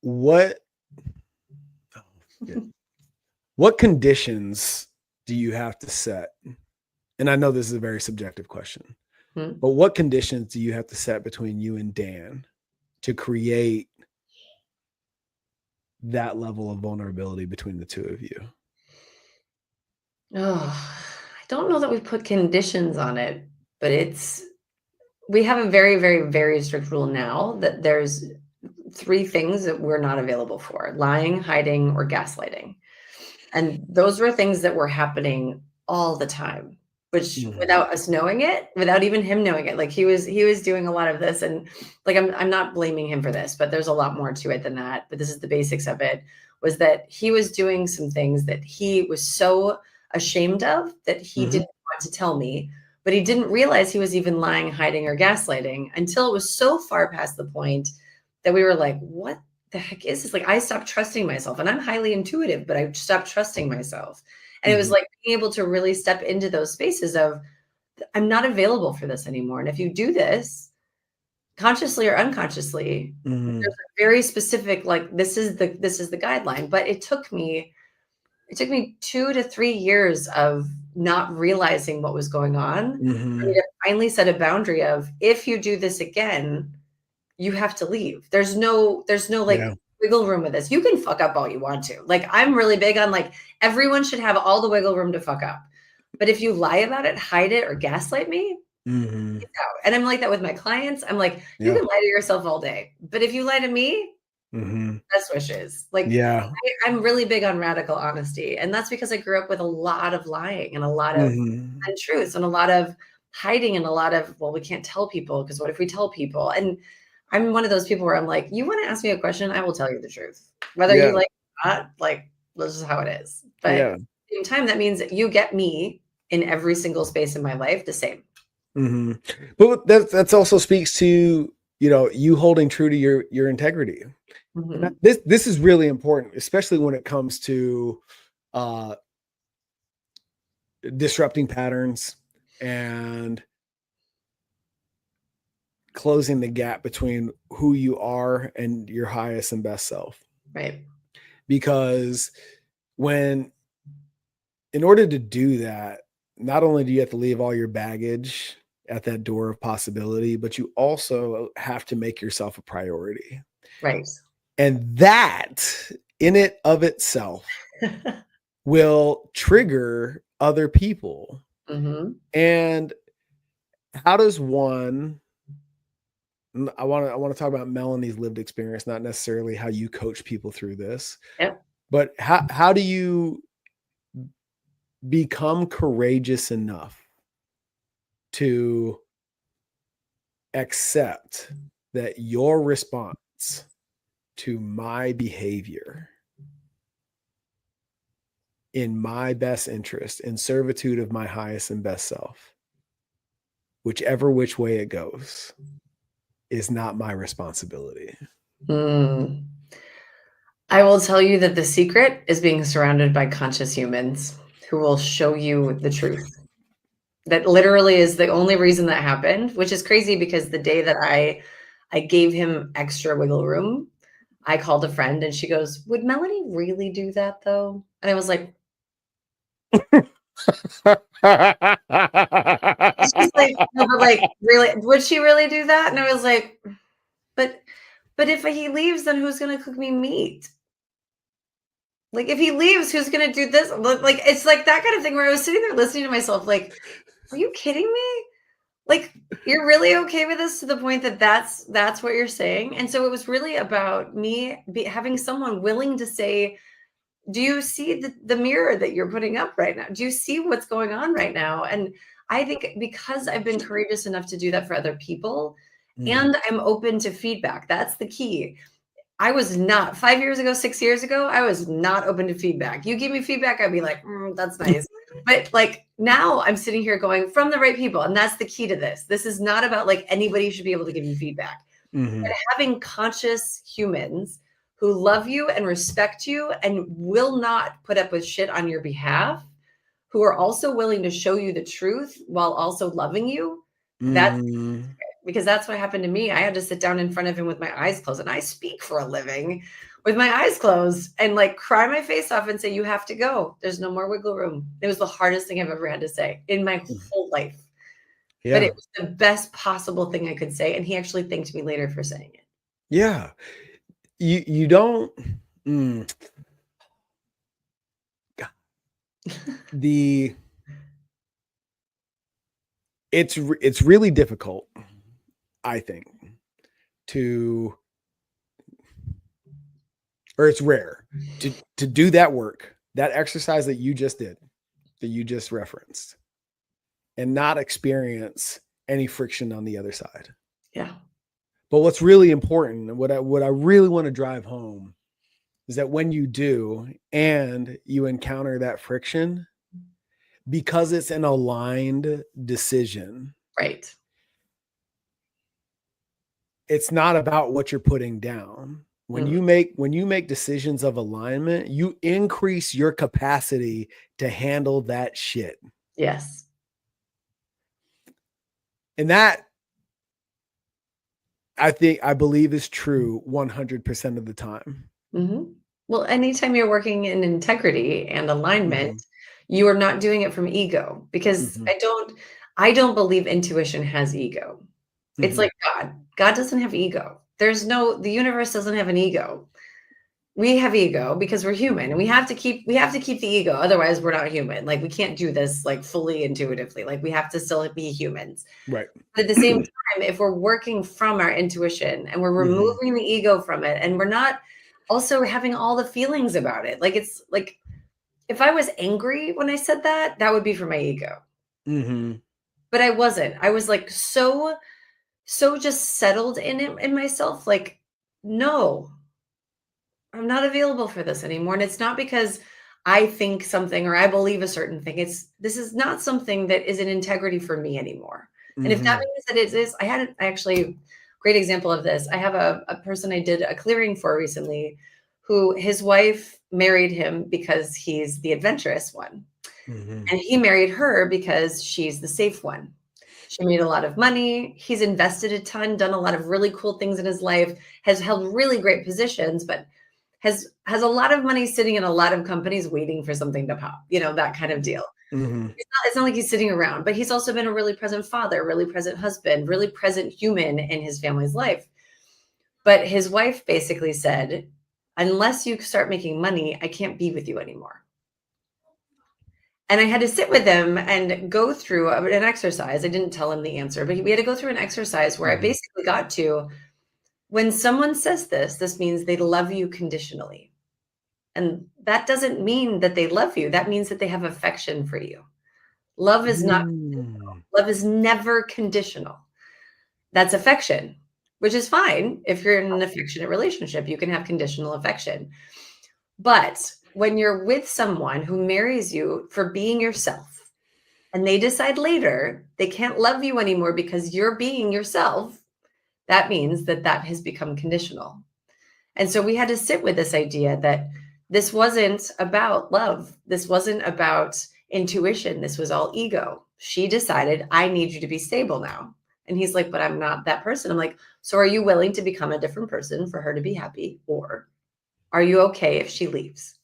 What oh, yeah. What conditions do you have to set? And I know this is a very subjective question, Hmm. but what conditions do you have to set between you and Dan to create that level of vulnerability between the two of you? Oh, I don't know that we put conditions on it, but we have a very, very, very strict rule now that there's three things that we're not available for: lying, hiding, or gaslighting. And those were things that were happening all the time, which Mhm. without us knowing it, without even him knowing it, like he was doing a lot of this. And like I'm not blaming him for this, but there's a lot more to it than that. But this is the basics of it, was that he was doing some things that he was so ashamed of that he Mhm. didn't want to tell me, but he didn't realize he was even lying, hiding, or gaslighting until it was so far past the point that we were like, what the heck is this? Like, I stopped trusting myself, and I'm highly intuitive, but I stopped trusting myself. And it was Mhm. like being able to really step into those spaces of, I'm not available for this anymore. And if you do this consciously or unconsciously, there's Mhm. a very specific, like, this is the guideline. But it took me 2 to 3 years of not realizing what was going on for me Mhm. to finally set a boundary of, if you do this again, you have to leave. There's no like Yeah. wiggle room with this. You can fuck up all you want to. Like I'm really big on like everyone should have all the wiggle room to fuck up. But if you lie about it, hide it, or gaslight me, Mhm. it's out. And I'm like that with my clients. I'm like, you Yeah. can lie to yourself all day. But if you lie to me, Mhm. best wishes. Like Yeah. I'm really big on radical honesty. And that's because I grew up with a lot of lying and a lot of Mhm. untruths and a lot of hiding and a lot of, well, we can't tell people because what if we tell people? And I'm one of those people where I'm like, you want to ask me a question, I will tell you the truth. Whether you Yeah. like it or not, like this is how it is. But at Yeah. the same time, that means that you get me in every single space in my life the same. Mhm. But that's also speaks to, you holding true to your integrity. And Mhm. this is really important, especially when it comes to uh disrupting patterns and closing the gap between who you are and your highest and best self. Right. Because when in order to do that, not only do you have to leave all your baggage at that door of possibility, but you also have to make yourself a priority. Right. And that in it of itself will trigger other people. Mhm. And how does one I want to talk about Melanie's lived experience, not necessarily how you coach people through this. Yep. But how do you become courageous enough to accept that your response to my behavior in my best interest, in servitude of my highest and best self, whichever which way it goes, is not my responsibility? Mm. I will tell you that the secret is being surrounded by conscious humans who will show you the truth. That literally is the only reason that happened, which is crazy because the day that I gave him extra wiggle room, I called a friend and she goes, "Would Melanie really do that though?" And I was like, she's like, "No, but like, really, would she really do that?" And I was like, but if he leaves, then who's gonna cook me meat? Like, if he leaves, who's gonna do this? Like, it's like that kind of thing where I was sitting there listening to myself, like, are you kidding me? Like, you're really okay with this to the point that that's what you're saying? And so it was really about me having someone willing to say, do you see the mirror that you're putting up right now? Do you see what's going on right now? And I think because I've been courageous enough to do that for other people, and I'm open to feedback, that's the key. I was not 5 years ago, 6 years ago, I was not open to feedback. You give me feedback, I'd be like, that's nice. But like now I'm sitting here going from the right people. And that's the key to this. This is not about like anybody should be able to give you feedback. But having conscious humans who love you and respect you and will not put up with shit on your behalf, who are also willing to show you the truth while also loving you, that's because that's what happened to me. I had to sit down in front of him with my eyes closed, and I speak for a living with my eyes closed and like cry my face off and say, "You have to go. There's no more wiggle room." It was the hardest thing I've ever had to say in my whole life. But Yeah. it was the best possible thing I could say. And he actually thanked me later for saying it. Yeah. You don't the it's really difficult, I think, or it's rare to do that work, that exercise that you just did, that you just referenced, and not experience any friction on the other side. Yeah. But what's really important, and what I really want to drive home, is that when you do and you encounter that friction, because it's an aligned decision, Right. it's not about what you're putting down. When you make decisions of alignment, you increase your capacity to handle that shit. Yes. And that, I believe, is true 100% of the time. Well, anytime you're working in integrity and alignment, you are not doing it from ego, because I don't believe intuition has ego. It's like God. God doesn't have ego. The universe doesn't have an ego. We have ego because we're human, and we have to keep the ego. Otherwise we're not human. Like, we can't do this like fully intuitively. Like, we have to still be humans. Right. But at the same time, if we're working from our intuition and we're removing the ego from it, and we're not also having all the feelings about it, like, it's like, if I was angry when I said that, that would be for my ego. But I wasn't. I was like so just settled in it, in myself. Like, no, I'm not available for this anymore. And it's not because I think something or I believe a certain thing. This is not something that is an integrity for me anymore. And if that means that it is, I actually, great example of this. I have a person I did a clearing for recently, who his wife married him because he's the adventurous one. And he married her because she's the safe one. She made a lot of money. He's invested a ton, done a lot of really cool things in his life, has held really great positions, but has a lot of money sitting in a lot of companies waiting for something to pop, that kind of deal. It's not like he's sitting around, but he's also been a really present father, really present husband, really present human in his family's life. But his wife basically said, unless you start making money, I can't be with you anymore. And I had to sit with him and go through an exercise. I didn't tell him the answer, but we had to go through an exercise where I basically got to, when someone says this, this means they love you conditionally. And that doesn't mean that they love you. That means that they have affection for you. Love is not conditional. Love is never conditional. That's affection, which is fine. If you're in an affectionate relationship, you can have conditional affection. But when you're with someone who marries you for being yourself, and they decide later they can't love you anymore because you're being yourself, that means that that has become conditional. And so we had to sit with this idea that this wasn't about love. This wasn't about intuition. This was all ego. She decided, I need you to be stable now. And he's like, but I'm not that person. I'm like, so are you willing to become a different person for her to be happy? Or are you okay if she leaves?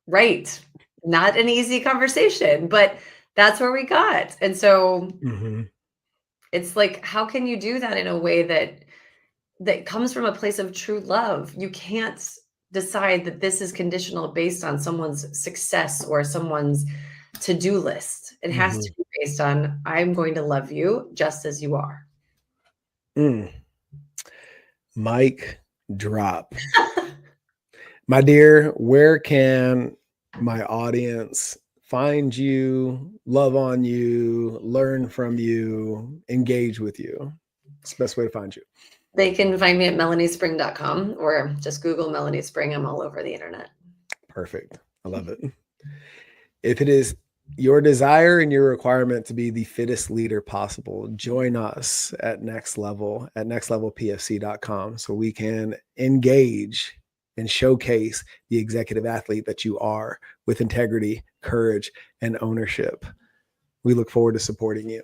Right. Not an easy conversation, but that's where we got. And so it's like, how can you do that in a way that comes from a place of true love? You can't decide that this is conditional based on someone's success or someone's to-do list. It has to be based on, I'm going to love you just as you are. Mic drop. My dear, where can my audience find you, love on you, learn from you, engage with you? It's the best way to find you. They can find me at melaniespring.com or just Google Melanie Spring. I'm all over the internet. Perfect. I love it. If it is your desire and your requirement to be the fittest leader possible, join us at Next Level at nextlevelpfc.com so we can engage and showcase the executive athlete that you are with integrity, courage, and ownership. We look forward to supporting you.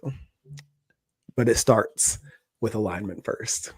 But it starts with alignment first.